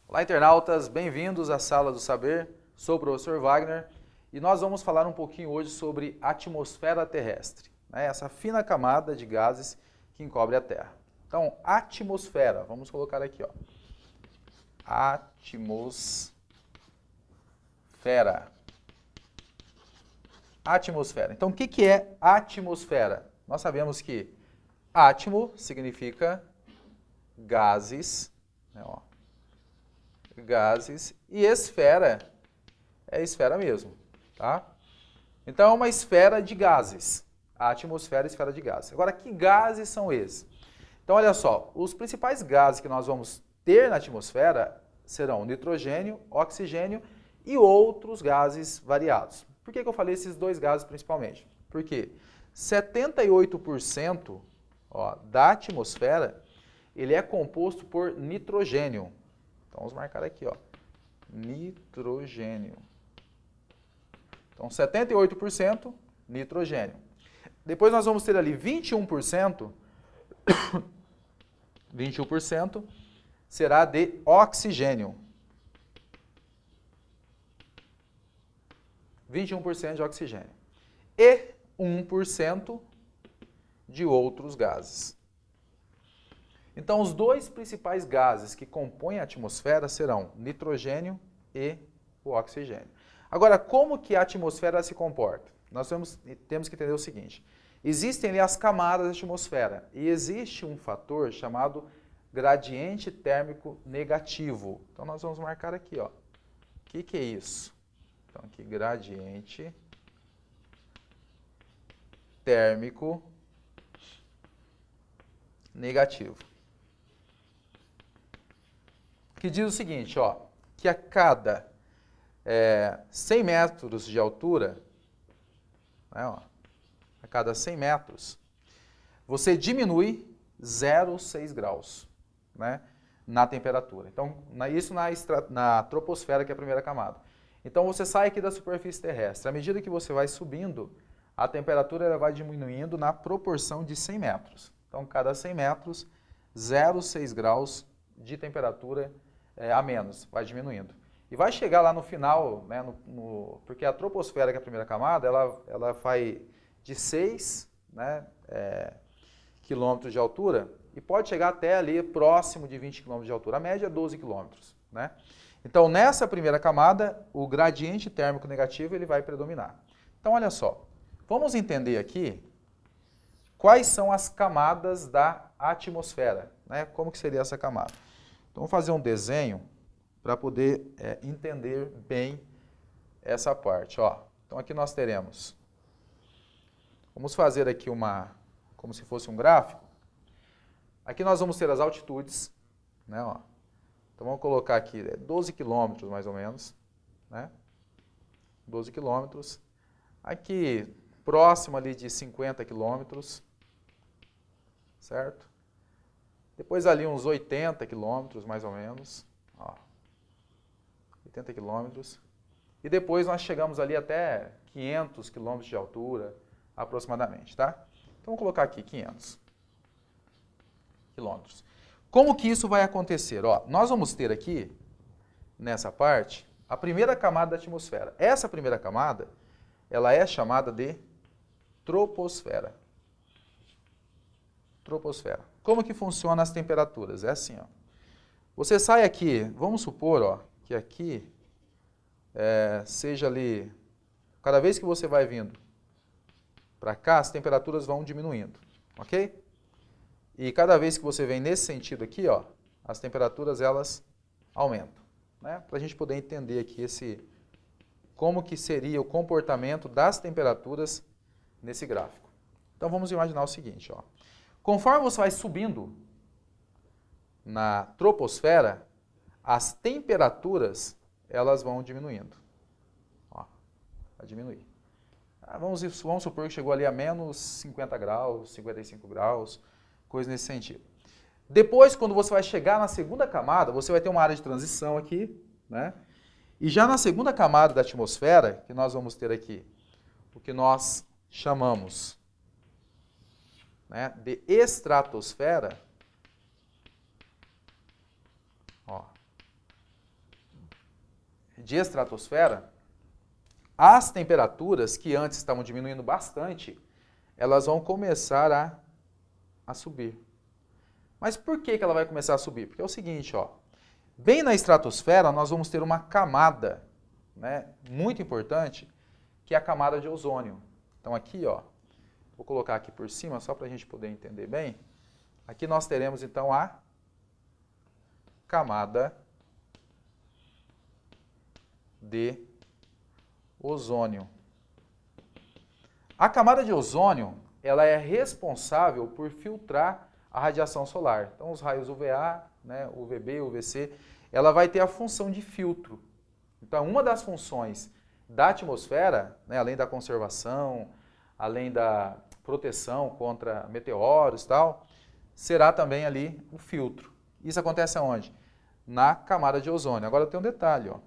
Olá, internautas, bem-vindos à Sala do Saber. Sou o professor Wagner e nós vamos falar um pouquinho hoje sobre a atmosfera terrestre, né? Essa fina camada de gases que encobre a Terra. Então, atmosfera, vamos colocar aqui, ó. Atmosfera. Atmosfera. Então, o que é atmosfera? Nós sabemos que átimo significa gases, né, ó. Gases, e esfera é esfera mesmo, tá? Então é uma esfera de gases. A atmosfera é esfera de gases. Agora, que gases são esses? Então, olha só, os principais gases que nós vamos ter na atmosfera serão nitrogênio, oxigênio e outros gases variados. Por que eu falei esses dois gases principalmente? Porque 78% da atmosfera ele é composto por nitrogênio. Então, vamos marcar aqui, ó, nitrogênio. Então, 78% nitrogênio. Depois nós vamos ter ali 21%, 21% será de oxigênio. 21% de oxigênio. E 1% de outros gases. Então, os dois principais gases que compõem a atmosfera serão nitrogênio e o oxigênio. Agora, como que a atmosfera se comporta? Nós temos que entender o seguinte. Existem ali as camadas da atmosfera e existe um fator chamado gradiente térmico negativo. Então, nós vamos marcar aqui, ó. O que é isso? Então, aqui, gradiente térmico negativo. Que diz o seguinte, ó, que a cada 100 metros de altura, né, ó, a cada 100 metros, você diminui 0,6 graus, né, na temperatura. Então, isso na troposfera, que é a primeira camada. Então, você sai aqui da superfície terrestre. À medida que você vai subindo, a temperatura ela vai diminuindo na proporção de 100 metros. Então, cada 100 metros, 0,6 graus de temperatura a menos, vai diminuindo. E vai chegar lá no final, né, porque a troposfera, que é a primeira camada, ela vai de 6, né, quilômetros de altura e pode chegar até ali próximo de 20 quilômetros de altura. A média é 12 quilômetros, né? Então, nessa primeira camada, o gradiente térmico negativo ele vai predominar. Então, olha só, vamos entender aqui quais são as camadas da atmosfera, né? Como que seria essa camada? Então, vamos fazer um desenho para poder entender bem essa parte. Ó. Então, aqui nós teremos, vamos fazer aqui como se fosse um gráfico. Aqui nós vamos ter as altitudes, né? Ó. Então, vamos colocar aqui 12 quilômetros mais ou menos, né? 12 quilômetros. Aqui, próximo ali de 50 quilômetros, certo? Depois ali uns 80 quilômetros, mais ou menos. Ó, 80 quilômetros. E depois nós chegamos ali até 500 quilômetros de altura, aproximadamente, tá? Então, vamos colocar aqui 500 quilômetros. Como que isso vai acontecer? Ó, nós vamos ter aqui, nessa parte, a primeira camada da atmosfera. Essa primeira camada, ela é chamada de troposfera. Troposfera. Como que funciona as temperaturas? É assim, ó. Você sai aqui, vamos supor, ó, que aqui seja ali, cada vez que você vai vindo para cá, as temperaturas vão diminuindo, ok? E cada vez que você vem nesse sentido aqui, ó, as temperaturas elas aumentam, né? Para a gente poder entender aqui como que seria o comportamento das temperaturas nesse gráfico. Então vamos imaginar o seguinte, ó. Conforme você vai subindo na troposfera, as temperaturas elas vão diminuindo. Ó, vai diminuir. Vamos supor que chegou ali a menos 50 graus, 55 graus, coisa nesse sentido. Depois, quando você vai chegar na segunda camada, você vai ter uma área de transição aqui, né? E já na segunda camada da atmosfera, que nós vamos ter aqui o que nós chamamos, né, de estratosfera, ó, de estratosfera, as temperaturas que antes estavam diminuindo bastante, elas vão começar a subir. Mas por que ela vai começar a subir? Porque é o seguinte, ó, bem na estratosfera nós vamos ter uma camada, né, muito importante, que é a camada de ozônio. Então aqui, ó, vou colocar aqui por cima só para a gente poder entender bem. Aqui nós teremos então a camada de ozônio. A camada de ozônio, ela é responsável por filtrar a radiação solar. Então, os raios UVA, né, UVB, UVC, ela vai ter a função de filtro. Então, uma das funções da atmosfera, né, além da conservação, além da proteção contra meteoros e tal, será também ali o filtro. Isso acontece aonde? Na camada de ozônio. Agora tem um detalhe, ó.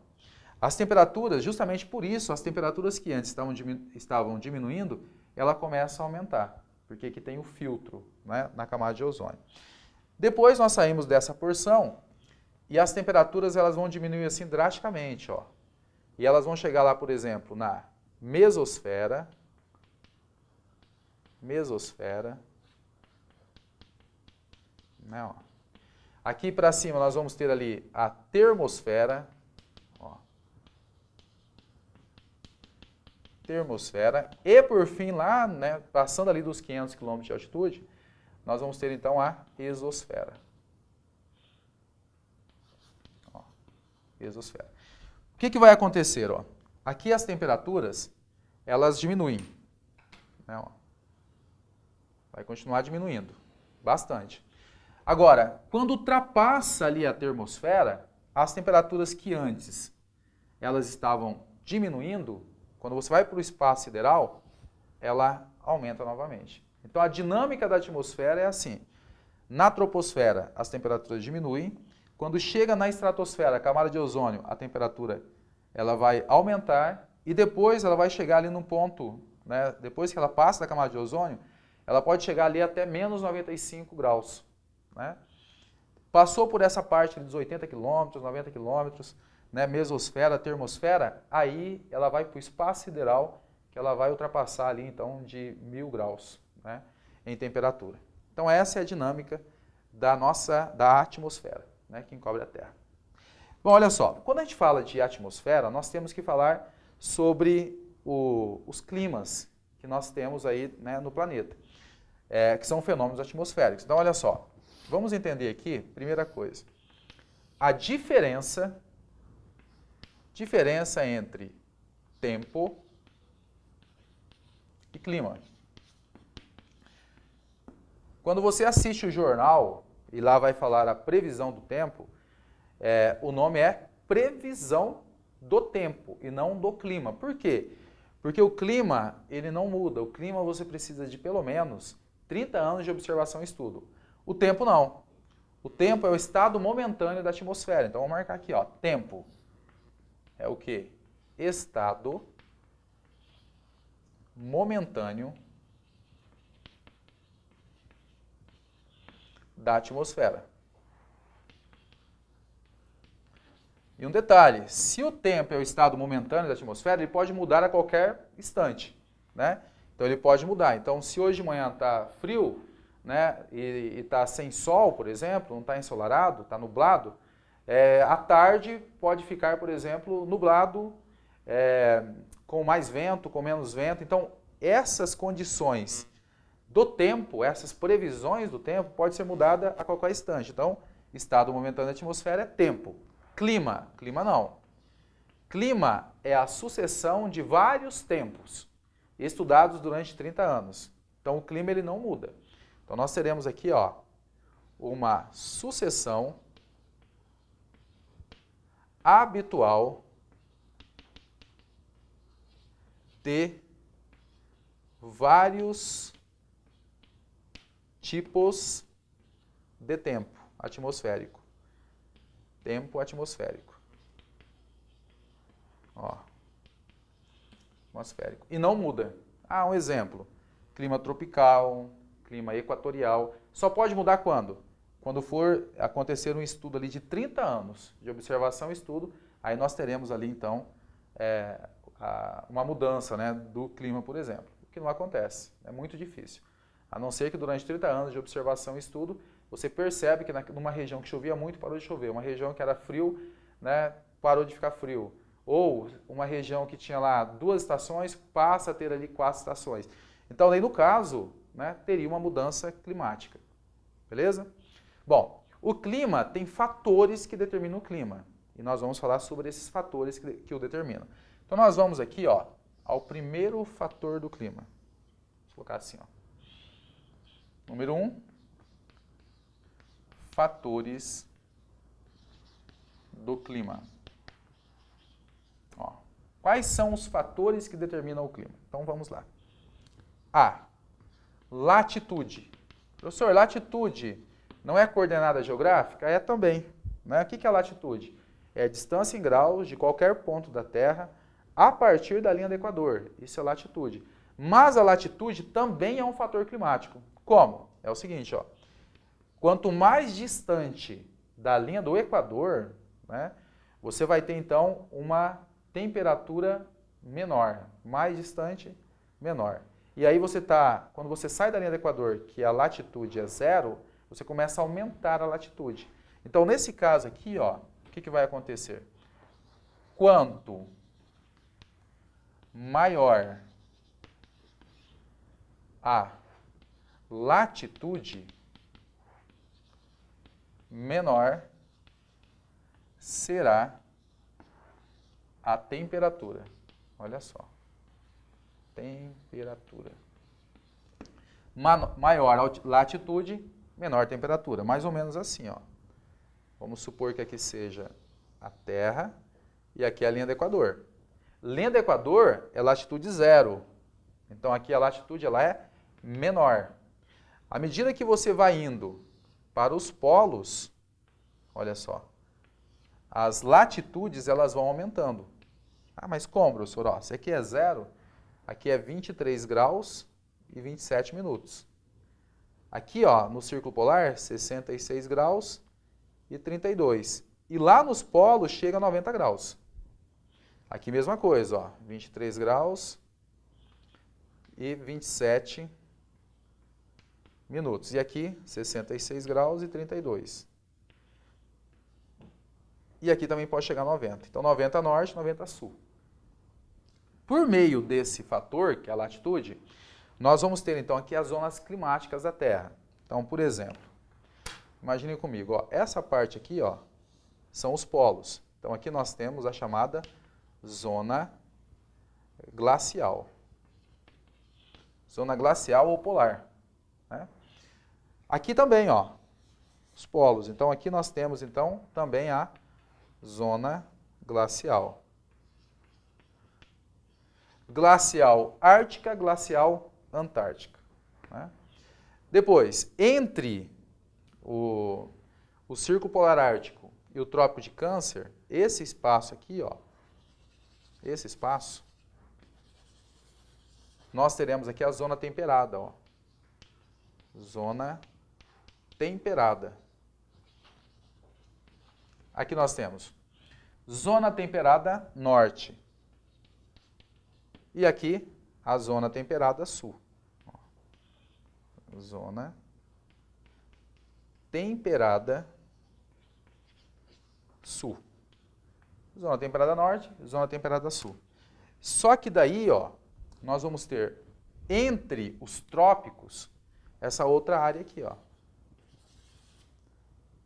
As temperaturas, justamente por isso, as temperaturas que antes estavam diminuindo, ela começa a aumentar, porque aqui tem o filtro, né, na camada de ozônio. Depois nós saímos dessa porção e as temperaturas elas vão diminuir assim drasticamente, ó. E elas vão chegar lá, por exemplo, na mesosfera, né, ó. Aqui para cima nós vamos ter ali a termosfera, ó. Termosfera, e por fim lá, né, passando ali dos 500 km de altitude, nós vamos ter então a exosfera. Ó, exosfera. O que vai acontecer? Ó? Aqui as temperaturas, elas diminuem. Né, ó. Vai continuar diminuindo, bastante. Agora, quando ultrapassa ali a termosfera, as temperaturas que antes elas estavam diminuindo, quando você vai para o espaço sideral, ela aumenta novamente. Então, a dinâmica da atmosfera é assim. Na troposfera, as temperaturas diminuem. Quando chega na estratosfera, a camada de ozônio, a temperatura ela vai aumentar. E depois ela vai chegar ali num ponto, né, depois que ela passa da camada de ozônio, ela pode chegar ali até menos 95 graus. Né? Passou por essa parte dos 80 km, 90 km, né, mesosfera, termosfera, aí ela vai para o espaço sideral, que ela vai ultrapassar ali então de 1000 graus, né, em temperatura. Então essa é a dinâmica da atmosfera, né, que encobre a Terra. Bom, olha só, quando a gente fala de atmosfera, nós temos que falar sobre os climas que nós temos aí, né, no planeta, que são fenômenos atmosféricos. Então olha só, vamos entender aqui, primeira coisa, a diferença entre tempo e clima. Quando você assiste o jornal e lá vai falar a previsão do tempo, o nome é previsão do tempo e não do clima. Por quê? Porque o clima, ele não muda. O clima você precisa de pelo menos 30 anos de observação e estudo. O tempo não. O tempo é o estado momentâneo da atmosfera. Então, vamos marcar aqui, ó, tempo. É o quê? Estado momentâneo da atmosfera. E um detalhe, se o tempo é o estado momentâneo da atmosfera, ele pode mudar a qualquer instante, né? Então ele pode mudar. Então se hoje de manhã está frio, né, e está sem sol, por exemplo, não está ensolarado, está nublado, à tarde pode ficar, por exemplo, nublado, com mais vento, com menos vento. Então essas condições do tempo, essas previsões do tempo, pode ser mudada a qualquer instante. Então, estado momentâneo da atmosfera é tempo. Clima, clima não. Clima é a sucessão de vários tempos, estudados durante 30 anos. Então, o clima ele não muda. Então, nós teremos aqui, ó, uma sucessão habitual de vários tipos de tempo atmosférico. Tempo atmosférico. Ó, atmosférico. E não muda. Ah, um exemplo. Clima tropical, clima equatorial. Só pode mudar quando? Quando for acontecer um estudo ali de 30 anos de observação e estudo, aí nós teremos ali, então, uma mudança, né, do clima, por exemplo. O que não acontece. É muito difícil. A não ser que durante 30 anos de observação e estudo, você percebe que numa região que chovia muito, parou de chover. Uma região que era frio, né, parou de ficar frio. Ou uma região que tinha lá 2 estações, passa a ter ali 4 estações. Então, aí no caso, né, teria uma mudança climática. Beleza? Bom, o clima tem fatores que determinam o clima. E nós vamos falar sobre esses fatores que o determinam. Então, nós vamos aqui, ó, ao primeiro fator do clima. Vou colocar assim, ó. Número 1, fatores do clima. Ó, quais são os fatores que determinam o clima? Então vamos lá. A, latitude. Professor, latitude não é coordenada geográfica? É também. Né? O que é latitude? É a distância em graus de qualquer ponto da Terra a partir da linha do Equador. Isso é latitude. Mas a latitude também é um fator climático. Como? É o seguinte, ó. Quanto mais distante da linha do Equador, né, você vai ter então uma temperatura menor. Mais distante, menor. E aí quando você sai da linha do Equador, que a latitude é 0, você começa a aumentar a latitude. Então, nesse caso aqui, ó, o que vai acontecer? Quanto maior a latitude, menor será a temperatura. Olha só. Temperatura. Maior a latitude, menor temperatura. Mais ou menos assim, ó. Vamos supor que aqui seja a Terra e aqui a linha do Equador. Linha do Equador é latitude 0. Então aqui a latitude ela é menor. À medida que você vai indo para os polos, olha só, as latitudes elas vão aumentando. Ah, mas como, professor? Ó, se aqui é 0, aqui é 23 graus e 27 minutos. Aqui, ó, no círculo polar, 66 graus e 32. E lá nos polos chega a 90 graus. Aqui mesma coisa, ó, 23 graus e 27 minutos. E aqui, 66 graus e 32. E aqui também pode chegar a 90. Então, 90 norte, 90 sul. Por meio desse fator, que é a latitude, nós vamos ter, então, aqui as zonas climáticas da Terra. Então, por exemplo, imagine comigo, ó, essa parte aqui, ó, são os polos. Então, aqui nós temos a chamada zona glacial. Zona glacial ou polar. Né? Aqui também, ó, os polos. Então, aqui nós temos, então, também a zona glacial. Glacial ártica, glacial antártica. Né? Depois, entre o Círculo Polar Ártico e o Trópico de Câncer, esse espaço aqui, ó, esse espaço, nós teremos aqui a zona temperada, ó. Zona temperada. Aqui nós temos zona temperada norte. E aqui a zona temperada sul. Ó. Zona temperada sul. Zona temperada norte, zona temperada sul. Só que daí, ó, nós vamos ter entre os trópicos essa outra área aqui, ó.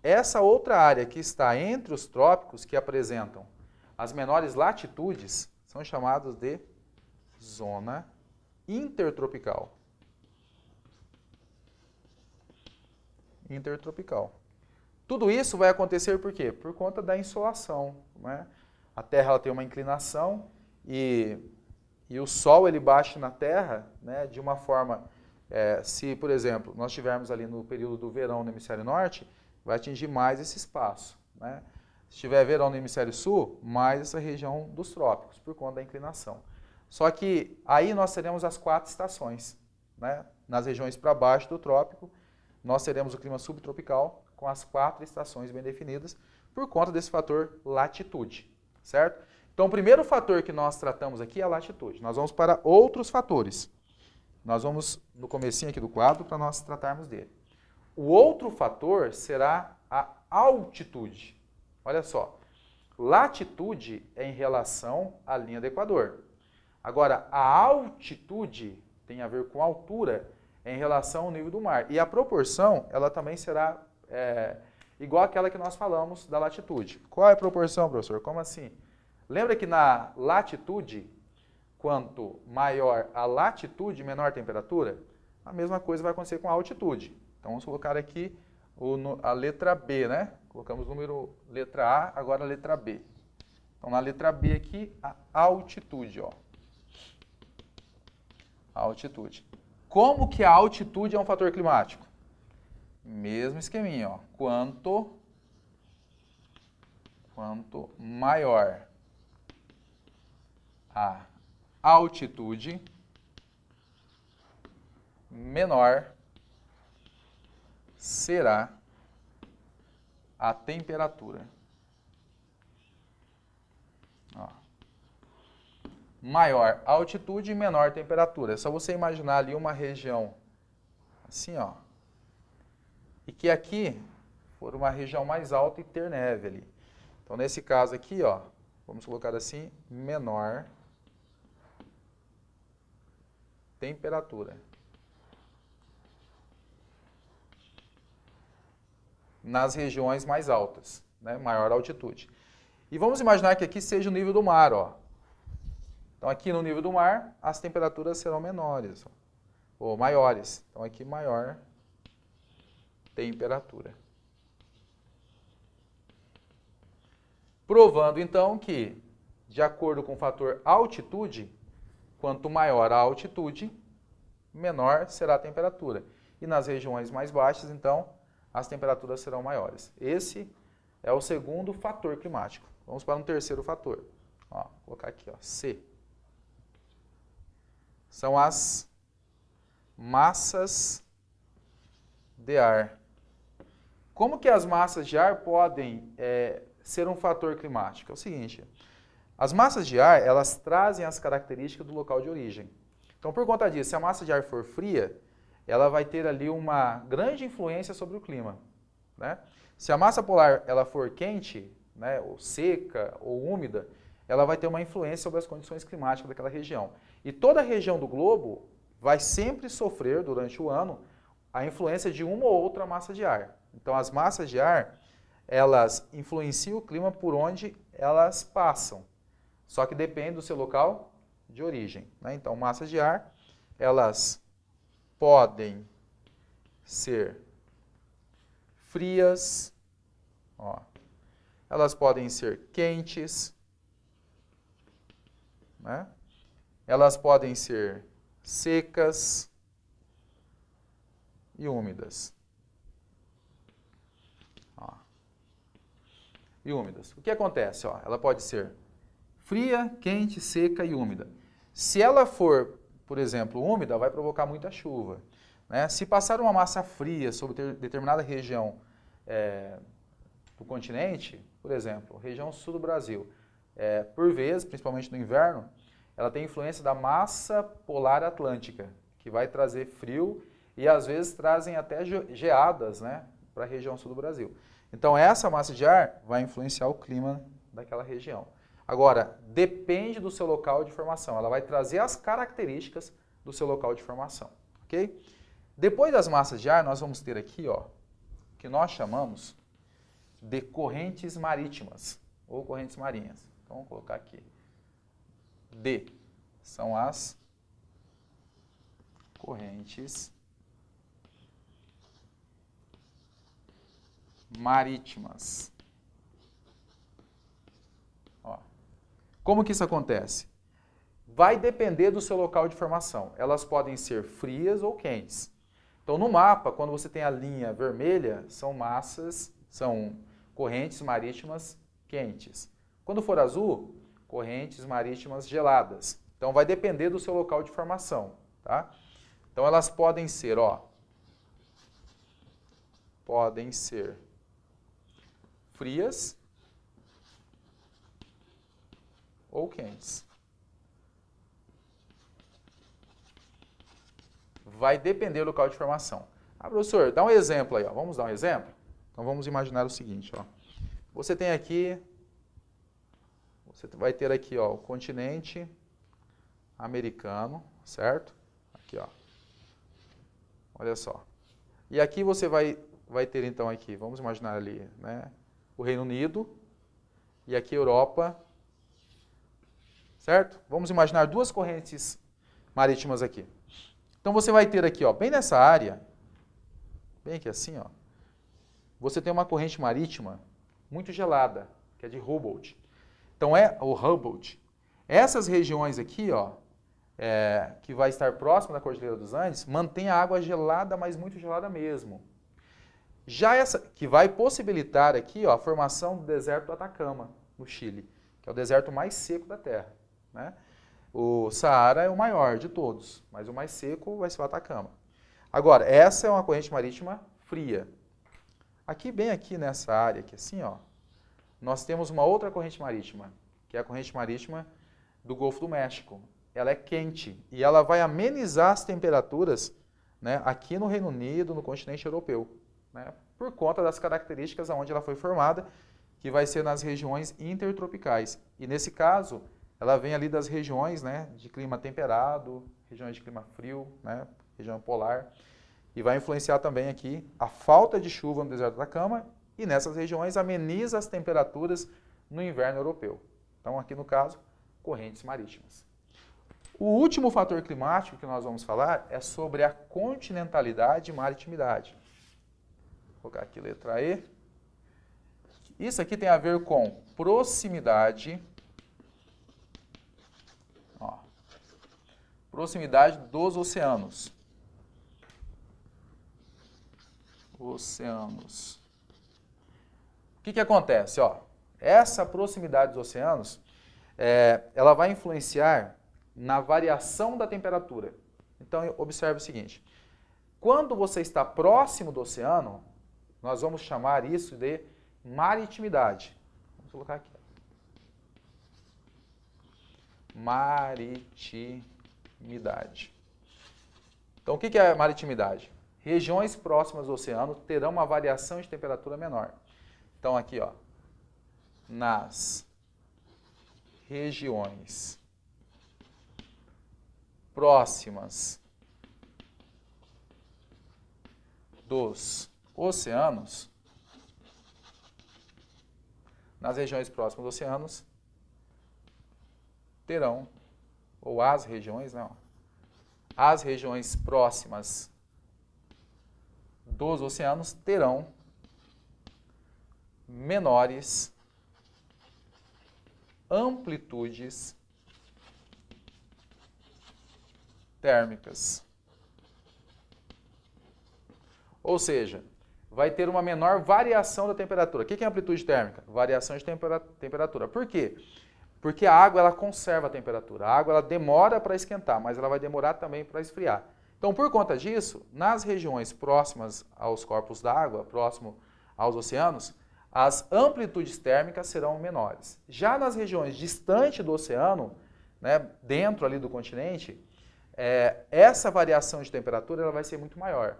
Essa outra área que está entre os trópicos, que apresentam as menores latitudes, são chamados de zona intertropical. Intertropical. Tudo isso vai acontecer por quê? Por conta da insolação. Né? A Terra ela tem uma inclinação e o Sol ele bate na Terra, né, de uma forma, se, por exemplo, nós estivermos ali no período do verão no hemisfério norte, vai atingir mais esse espaço. Né? Se Se tiver verão no hemisfério sul, mais essa região dos trópicos, por conta da inclinação. Só que aí nós teremos as 4 estações, né? Nas regiões para baixo do trópico, nós teremos o clima subtropical com as 4 estações bem definidas, por conta desse fator latitude, certo? Então, o primeiro fator que nós tratamos aqui é a latitude. Nós vamos para outros fatores. Nós vamos no comecinho aqui do quadro para nós tratarmos dele. O outro fator será a altitude. Olha só, latitude é em relação à linha do Equador. Agora, a altitude tem a ver com altura em relação ao nível do mar. E a proporção, ela também será igual àquela que nós falamos da latitude. Qual é a proporção, professor? Como assim? Lembra que na latitude, quanto maior a latitude, menor a temperatura? A mesma coisa vai acontecer com a altitude. Então, vamos colocar aqui a letra B, né? Colocamos o número letra A, agora a letra B. Então, na letra B aqui, a altitude, ó. A altitude. Como que a altitude é um fator climático? Mesmo esqueminha, ó. Quanto maior a altitude, menor será a temperatura. Ó. Maior altitude e menor temperatura. É só você imaginar ali uma região assim, ó. E que aqui for uma região mais alta e ter neve ali. Então, nesse caso aqui, ó, vamos colocar assim, menor temperatura. Nas regiões mais altas, né, maior altitude. E vamos imaginar que aqui seja o nível do mar, ó. Então, aqui no nível do mar, as temperaturas serão menores, ó, ou maiores. Então, aqui maior temperatura. Provando, então, que, de acordo com o fator altitude, quanto maior a altitude, menor será a temperatura. E nas regiões mais baixas, então, as temperaturas serão maiores. Esse é o segundo fator climático. Vamos para um terceiro fator. Ó, vou colocar aqui, ó, C. São as massas de ar. Como que as massas de ar podem ser um fator climático? É o seguinte, as massas de ar, elas trazem as características do local de origem. Então, por conta disso, se a massa de ar for fria, ela vai ter ali uma grande influência sobre o clima, né? Se a massa polar ela for quente, né, ou seca, ou úmida, ela vai ter uma influência sobre as condições climáticas daquela região. E toda a região do globo vai sempre sofrer, durante o ano, a influência de uma ou outra massa de ar. Então, as massas de ar, elas influenciam o clima por onde elas passam. Só que depende do seu local de origem, né? Então, massas de ar, elas podem ser frias, ó. Elas podem ser quentes, né? Elas podem ser secas e úmidas. Ó. E úmidas. O que acontece? Ó, ela pode ser fria, quente, seca e úmida. Se ela for, por exemplo, úmida, vai provocar muita chuva, né? Se passar uma massa fria sobre determinada região do continente, por exemplo, região sul do Brasil, por vezes, principalmente no inverno, ela tem influência da massa polar atlântica, que vai trazer frio e às vezes trazem até geadas, né, para a região sul do Brasil. Então essa massa de ar vai influenciar o clima daquela região. Agora, depende do seu local de formação, ela vai trazer as características do seu local de formação, ok? Depois das massas de ar, nós vamos ter aqui, ó, que nós chamamos de correntes marítimas ou correntes marinhas. Então, vamos colocar aqui. D são as correntes marítimas. Ó. Como que isso acontece? Vai depender do seu local de formação. Elas podem ser frias ou quentes. Então, no mapa, quando você tem a linha vermelha, são correntes marítimas quentes. Quando for azul, correntes marítimas geladas. Então vai depender do seu local de formação, tá? Então elas podem ser, ó, podem ser frias ou quentes. Vai depender do local de formação. Ah, professor, dá um exemplo aí, ó. Vamos dar um exemplo? Então vamos imaginar o seguinte, ó. Você tem aqui, você vai ter aqui, ó, o continente americano, certo? Aqui, ó. Olha só. E aqui você vai ter então aqui, vamos imaginar ali, né, o Reino Unido e aqui a Europa, certo? Vamos imaginar duas correntes marítimas aqui. Então você vai ter aqui, ó, bem nessa área, bem aqui assim, ó, você tem uma corrente marítima muito gelada, que é de Humboldt. Então é o Humboldt. Essas regiões aqui, ó, que vai estar próximo da Cordilheira dos Andes, mantém a água gelada, mas muito gelada mesmo. Já essa, que vai possibilitar aqui, ó, a formação do deserto do Atacama, no Chile, que é o deserto mais seco da Terra, né? O Saara é o maior de todos, mas o mais seco vai ser o Atacama. Agora, essa é uma corrente marítima fria. Aqui, bem aqui nessa área, aqui assim, ó, nós temos uma outra corrente marítima, que é a corrente marítima do Golfo do México. Ela é quente e ela vai amenizar as temperaturas, né, aqui no Reino Unido, no continente europeu, né, por conta das características aonde ela foi formada, que vai ser nas regiões intertropicais. E nesse caso, ela vem ali das regiões, né, de clima temperado, regiões de clima frio, né, região polar, e vai influenciar também aqui a falta de chuva no deserto do Atacama e nessas regiões ameniza as temperaturas no inverno europeu. Então aqui no caso, correntes marítimas. O último fator climático que nós vamos falar é sobre a continentalidade e maritimidade. Vou colocar aqui letra E. Isso aqui tem a ver com proximidade, ó, proximidade dos oceanos. Oceanos. O que acontece? Ó, essa proximidade dos oceanos, ela vai influenciar na variação da temperatura. Então, observe o seguinte. Quando você está próximo do oceano, nós vamos chamar isso de maritimidade. Vamos colocar aqui. Maritimidade. Então, o que é maritimidade? Regiões próximas do oceano terão uma variação de temperatura menor. Então, aqui, ó, nas regiões próximas dos oceanos, nas regiões próximas dos oceanos, terão, ou as regiões, né, ó, as regiões próximas dos oceanos terão menores amplitudes térmicas. Ou seja, vai ter uma menor variação da temperatura. O que é amplitude térmica? Variação de temperatura. Por quê? Porque a água ela conserva a temperatura. A água ela demora para esquentar, mas ela vai demorar também para esfriar. Então, por conta disso, nas regiões próximas aos corpos d'água, próximo aos oceanos, as amplitudes térmicas serão menores. Já nas regiões distantes do oceano, né, dentro ali do continente, essa variação de temperatura ela vai ser muito maior.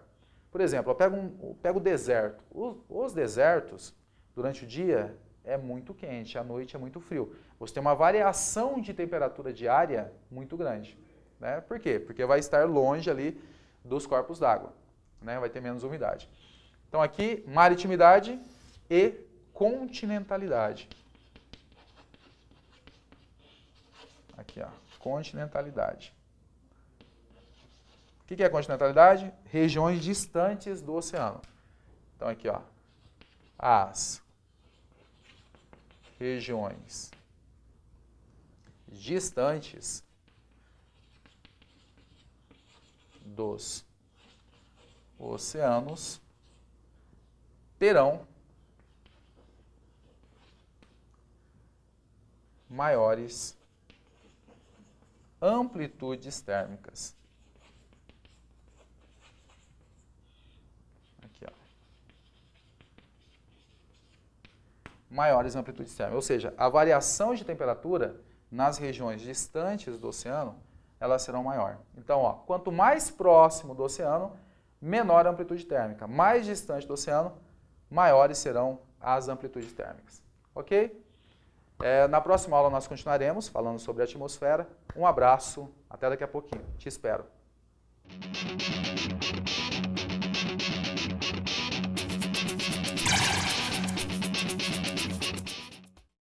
Por exemplo, eu pego o deserto. Os desertos, durante o dia, é muito quente, à noite é muito frio. Você tem uma variação de temperatura diária muito grande. Né? Por quê? Porque vai estar longe ali dos corpos d'água, né? Vai ter menos umidade. Então aqui, maritimidade e continentalidade. Aqui, ó, continentalidade. O que é continentalidade? Regiões distantes do oceano. Então aqui, ó, as regiões distantes dos oceanos terão maiores amplitudes térmicas. Aqui, ó. Maiores amplitudes térmicas. Ou seja, a variação de temperatura nas regiões distantes do oceano, elas serão maior. Então, ó, quanto mais próximo do oceano, menor a amplitude térmica. Mais distante do oceano, maiores serão as amplitudes térmicas. Ok? Na próxima aula nós continuaremos falando sobre a atmosfera. Um abraço, até daqui a pouquinho. Te espero.